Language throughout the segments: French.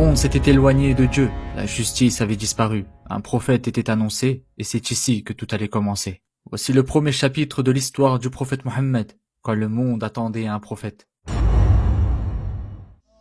monde s'était éloigné de Dieu, la justice avait disparu, un prophète était annoncé, et c'est ici que tout allait commencer. Voici le premier chapitre de l'histoire du prophète Mohammed, quand le monde attendait un prophète.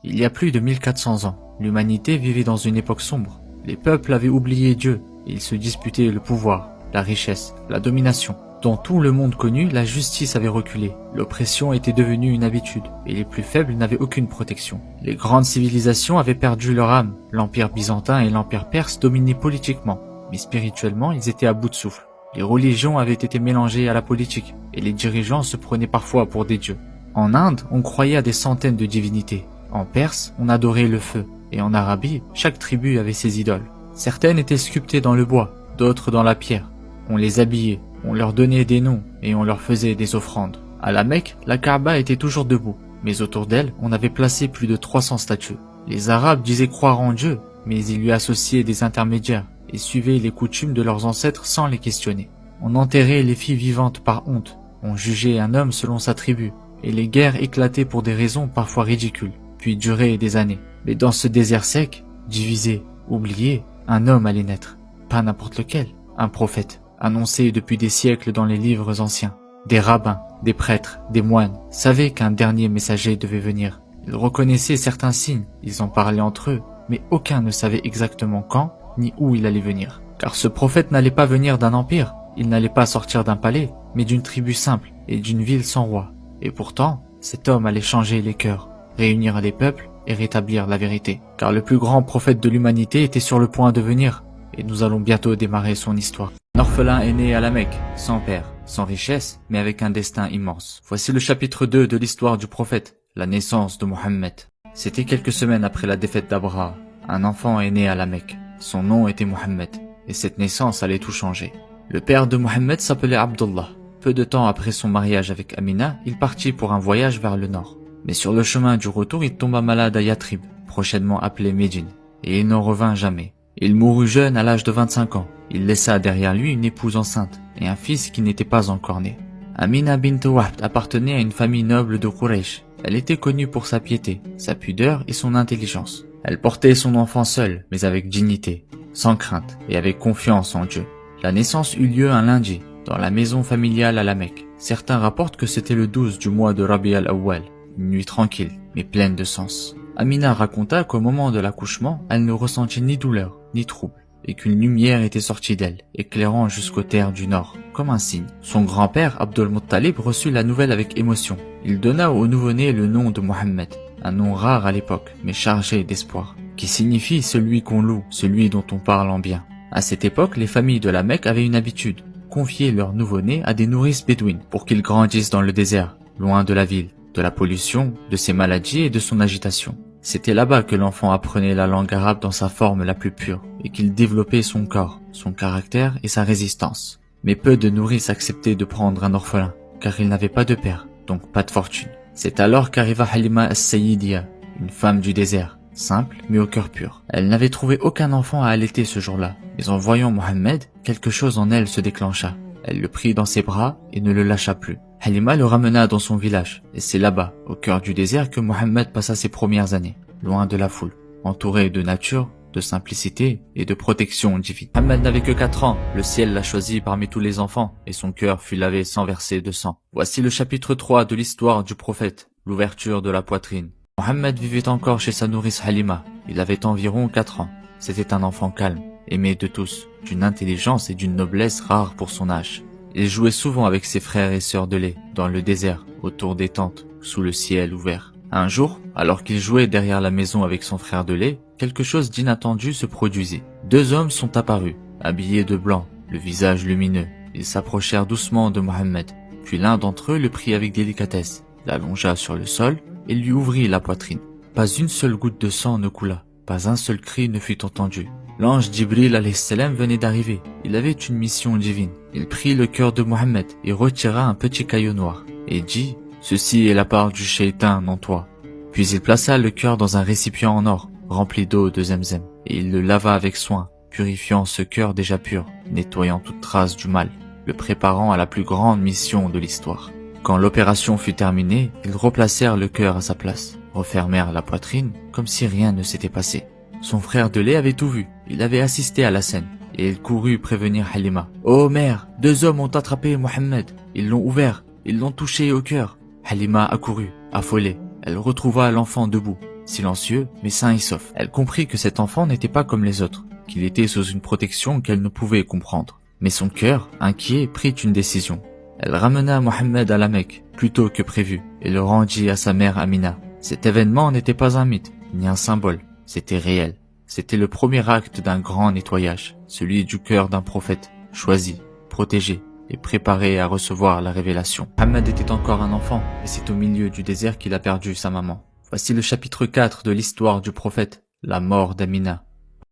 Il y a plus de 1400 ans, l'humanité vivait dans une époque sombre. Les peuples avaient oublié Dieu, et ils se disputaient le pouvoir, la richesse, la domination. Dans tout le monde connu, la justice avait reculé, l'oppression était devenue une habitude, et les plus faibles n'avaient aucune protection. Les grandes civilisations avaient perdu leur âme, l'empire byzantin et l'empire perse dominaient politiquement, mais spirituellement ils étaient à bout de souffle. Les religions avaient été mélangées à la politique, et les dirigeants se prenaient parfois pour des dieux. En Inde, on croyait à des centaines de divinités. En Perse, on adorait le feu, et en Arabie, chaque tribu avait ses idoles. Certaines étaient sculptées dans le bois, d'autres dans la pierre. On les habillait, on leur donnait des noms et on leur faisait des offrandes. À la Mecque, la Kaaba était toujours debout, mais autour d'elle, on avait placé plus de 300 statues. Les Arabes disaient croire en Dieu, mais ils lui associaient des intermédiaires et suivaient les coutumes de leurs ancêtres sans les questionner. On enterrait les filles vivantes par honte, on jugeait un homme selon sa tribu, et les guerres éclataient pour des raisons parfois ridicules, puis duraient des années. Mais dans ce désert sec, divisé, oublié, un homme allait naître. Pas n'importe lequel, un prophète, annoncé depuis des siècles dans les livres anciens. Des rabbins, des prêtres, des moines savaient qu'un dernier messager devait venir. Ils reconnaissaient certains signes, ils en parlaient entre eux, mais aucun ne savait exactement quand ni où il allait venir. Car ce prophète n'allait pas venir d'un empire, il n'allait pas sortir d'un palais, mais d'une tribu simple et d'une ville sans roi. Et pourtant, cet homme allait changer les cœurs, réunir les peuples et rétablir la vérité. Car le plus grand prophète de l'humanité était sur le point de venir, et nous allons bientôt démarrer son histoire. Un orphelin est né à la Mecque, sans père, sans richesse, mais avec un destin immense. Voici le chapitre 2 de l'histoire du prophète, la naissance de Mohammed. C'était quelques semaines après la défaite d'Abraha. Un enfant est né à la Mecque. Son nom était Mohammed, et cette naissance allait tout changer. Le père de Mohammed s'appelait Abdullah. Peu de temps après son mariage avec Amina, il partit pour un voyage vers le nord. Mais sur le chemin du retour, il tomba malade à Yatrib, prochainement appelé Médine, et il n'en revint jamais. Il mourut jeune à l'âge de 25 ans. Il laissa derrière lui une épouse enceinte et un fils qui n'était pas encore né. Amina bint Wahb appartenait à une famille noble de Quraysh. Elle était connue pour sa piété, sa pudeur et son intelligence. Elle portait son enfant seule, mais avec dignité, sans crainte et avec confiance en Dieu. La naissance eut lieu un lundi, dans la maison familiale à la Mecque. Certains rapportent que c'était le 12 du mois de Rabi al-Awwal, une nuit tranquille, mais pleine de sens. Amina raconta qu'au moment de l'accouchement, elle ne ressentit ni douleur, ni trouble, et qu'une lumière était sortie d'elle, éclairant jusqu'aux terres du nord, comme un signe. Son grand-père, Abdul Muttalib, reçut la nouvelle avec émotion. Il donna au nouveau-né le nom de Mohammed, un nom rare à l'époque, mais chargé d'espoir, qui signifie celui qu'on loue, celui dont on parle en bien. À cette époque, les familles de la Mecque avaient une habitude, confier leur nouveau-né à des nourrices bédouines pour qu'ils grandissent dans le désert, loin de la ville, de la pollution, de ses maladies et de son agitation. C'était là-bas que l'enfant apprenait la langue arabe dans sa forme la plus pure et qu'il développait son corps, son caractère et sa résistance. Mais peu de nourrices acceptaient de prendre un orphelin, car il n'avait pas de père, donc pas de fortune. C'est alors qu'arriva Halima as-Sayyidiya, une femme du désert, simple mais au cœur pur. Elle n'avait trouvé aucun enfant à allaiter ce jour-là, mais en voyant Mohammed, quelque chose en elle se déclencha. Elle le prit dans ses bras et ne le lâcha plus. Halima le ramena dans son village, et c'est là-bas, au cœur du désert, que Mohammed passa ses premières années, loin de la foule, entouré de nature, de simplicité et de protection divine. Mohammed n'avait que 4 ans, le ciel l'a choisi parmi tous les enfants, et son cœur fut lavé sans verser de sang. Voici le chapitre 3 de l'histoire du prophète, l'ouverture de la poitrine. Mohammed vivait encore chez sa nourrice Halima, il avait environ 4 ans. C'était un enfant calme, aimé de tous, d'une intelligence et d'une noblesse rares pour son âge. Il jouait souvent avec ses frères et sœurs de lait, dans le désert, autour des tentes, sous le ciel ouvert. Un jour, alors qu'il jouait derrière la maison avec son frère de lait, quelque chose d'inattendu se produisit. 2 hommes sont apparus, habillés de blanc, le visage lumineux. Ils s'approchèrent doucement de Mohammed, puis l'un d'entre eux le prit avec délicatesse, l'allongea sur le sol et lui ouvrit la poitrine. Pas une seule goutte de sang ne coula, pas un seul cri ne fut entendu. L'ange Jibril alayhi salam venait d'arriver. Il avait une mission divine. Il prit le cœur de Mohammed et retira un petit caillou noir et dit « Ceci est la part du shaitan en toi ». Puis il plaça le cœur dans un récipient en or, rempli d'eau de Zemzem, et il le lava avec soin, purifiant ce cœur déjà pur, nettoyant toute trace du mal, le préparant à la plus grande mission de l'histoire. Quand l'opération fut terminée, ils replacèrent le cœur à sa place, refermèrent la poitrine comme si rien ne s'était passé. Son frère de lait avait tout vu, il avait assisté à la scène, et il courut prévenir Halima. « Oh mère, 2 hommes ont attrapé Mohammed, ils l'ont ouvert, ils l'ont touché au cœur. » Halima accourut, affolée. Elle retrouva l'enfant debout, silencieux, mais sain et sauf. Elle comprit que cet enfant n'était pas comme les autres, qu'il était sous une protection qu'elle ne pouvait comprendre. Mais son cœur, inquiet, prit une décision. Elle ramena Mohammed à la Mecque, plus tôt que prévu, et le rendit à sa mère Amina. Cet événement n'était pas un mythe, ni un symbole, c'était réel. C'était le premier acte d'un grand nettoyage, celui du cœur d'un prophète, choisi, protégé et préparé à recevoir la révélation. Mohammed était encore un enfant, et c'est au milieu du désert qu'il a perdu sa maman. Voici le chapitre 4 de l'histoire du prophète, la mort d'Amina.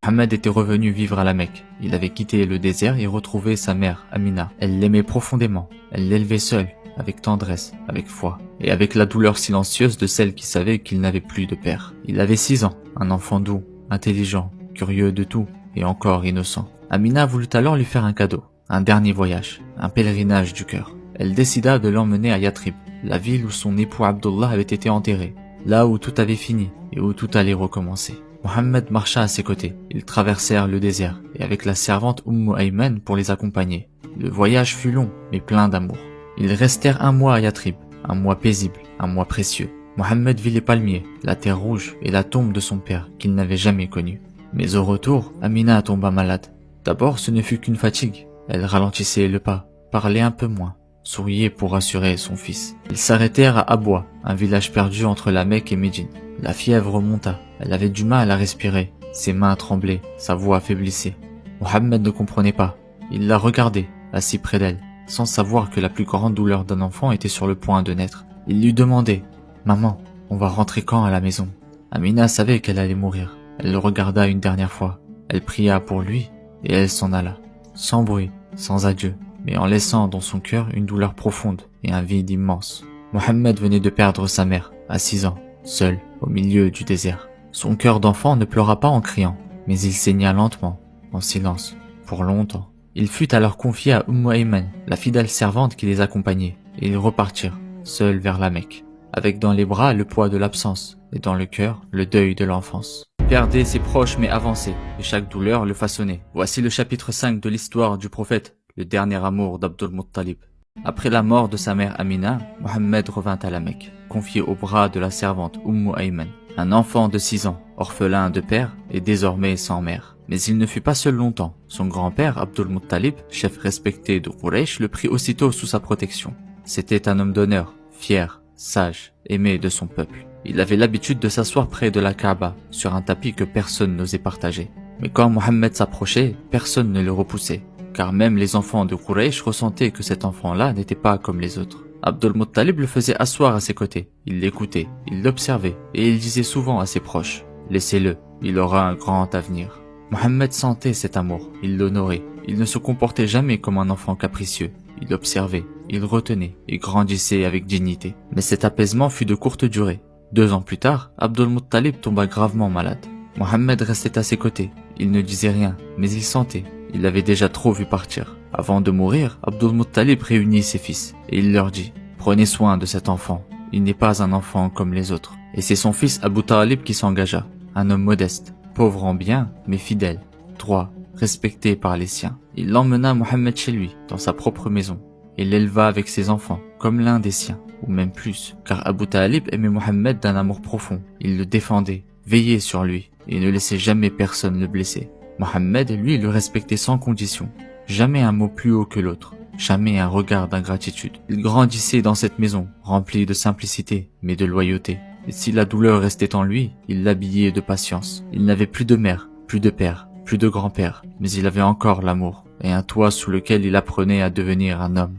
Mohammed était revenu vivre à la Mecque. Il avait quitté le désert et retrouvé sa mère, Amina. Elle l'aimait profondément. Elle l'élevait seule, avec tendresse, avec foi, et avec la douleur silencieuse de celle qui savait qu'il n'avait plus de père. Il avait 6 ans, un enfant doux, intelligent, curieux de tout, et encore innocent. Amina voulut alors lui faire un cadeau, un dernier voyage, un pèlerinage du cœur. Elle décida de l'emmener à Yatrib, la ville où son époux Abdullah avait été enterré, là où tout avait fini et où tout allait recommencer. Mohammed marcha à ses côtés. Ils traversèrent le désert, et avec la servante Ayman pour les accompagner. Le voyage fut long, mais plein d'amour. Ils restèrent 1 mois à Yatrib, un mois paisible, un mois précieux. Mohammed vit les palmiers, la terre rouge et la tombe de son père qu'il n'avait jamais connue. Mais au retour, Amina tomba malade. D'abord, ce ne fut qu'une fatigue. Elle ralentissait le pas, parlait un peu moins, souriait pour rassurer son fils. Ils s'arrêtèrent à Abwa, un village perdu entre la Mecque et Médine. La fièvre remonta, elle avait du mal à respirer, ses mains tremblaient, sa voix affaiblissait. Mohammed ne comprenait pas, il la regardait, assis près d'elle, sans savoir que la plus grande douleur d'un enfant était sur le point de naître. Il lui demandait « Maman, on va rentrer quand à la maison ?» Amina savait qu'elle allait mourir. Elle le regarda une dernière fois, elle pria pour lui et elle s'en alla, sans bruit, sans adieu, mais en laissant dans son cœur une douleur profonde et un vide immense. Mohammed venait de perdre sa mère, à 6 ans, seul, au milieu du désert. Son cœur d'enfant ne pleura pas en criant, mais il saigna lentement, en silence, pour longtemps. Il fut alors confié à Ayman, la fidèle servante qui les accompagnait, et ils repartirent, seuls vers la Mecque, avec dans les bras le poids de l'absence, et dans le cœur le deuil de l'enfance. Il perdait ses proches mais avançait, et chaque douleur le façonnait. Voici le chapitre 5 de l'histoire du prophète, le dernier amour d'Abdul Muttalib. Après la mort de sa mère Amina, Mohammed revint à la Mecque, confié au bras de la servante Ayman. Un enfant de 6 ans, orphelin de père et désormais sans mère. Mais il ne fut pas seul longtemps. Son grand-père, Abdul Muttalib, chef respecté de Quraysh, le prit aussitôt sous sa protection. C'était un homme d'honneur, fier, sage, aimé de son peuple. Il avait l'habitude de s'asseoir près de la Kaaba, sur un tapis que personne n'osait partager. Mais quand Mohammed s'approchait, personne ne le repoussait, car même les enfants de Quraysh ressentaient que cet enfant-là n'était pas comme les autres. Abdul Muttalib le faisait asseoir à ses côtés, il l'écoutait, il l'observait, et il disait souvent à ses proches « Laissez-le, il aura un grand avenir ». Mohammed sentait cet amour, il l'honorait, il ne se comportait jamais comme un enfant capricieux, il observait, il retenait et grandissait avec dignité. Mais cet apaisement fut de courte durée. 2 ans plus tard, Abdul Muttalib tomba gravement malade. Mohammed restait à ses côtés, il ne disait rien, mais il sentait, il l'avait déjà trop vu partir. Avant de mourir, Abdul Muttalib réunit ses fils, et il leur dit « Prenez soin de cet enfant, il n'est pas un enfant comme les autres. » Et c'est son fils Abu Talib qui s'engagea, un homme modeste, pauvre en bien, mais fidèle, droit, respecté par les siens. Il emmena Mohammed chez lui, dans sa propre maison, et l'éleva avec ses enfants, comme l'un des siens, ou même plus, car Abu Talib aimait Mohammed d'un amour profond. Il le défendait, veillait sur lui, et ne laissait jamais personne le blesser. Mohammed, lui, le respectait sans condition. Jamais un mot plus haut que l'autre, jamais un regard d'ingratitude. Il grandissait dans cette maison, remplie de simplicité, mais de loyauté. Et si la douleur restait en lui, il l'habillait de patience. Il n'avait plus de mère, plus de père, plus de grand-père, mais il avait encore l'amour, et un toit sous lequel il apprenait à devenir un homme.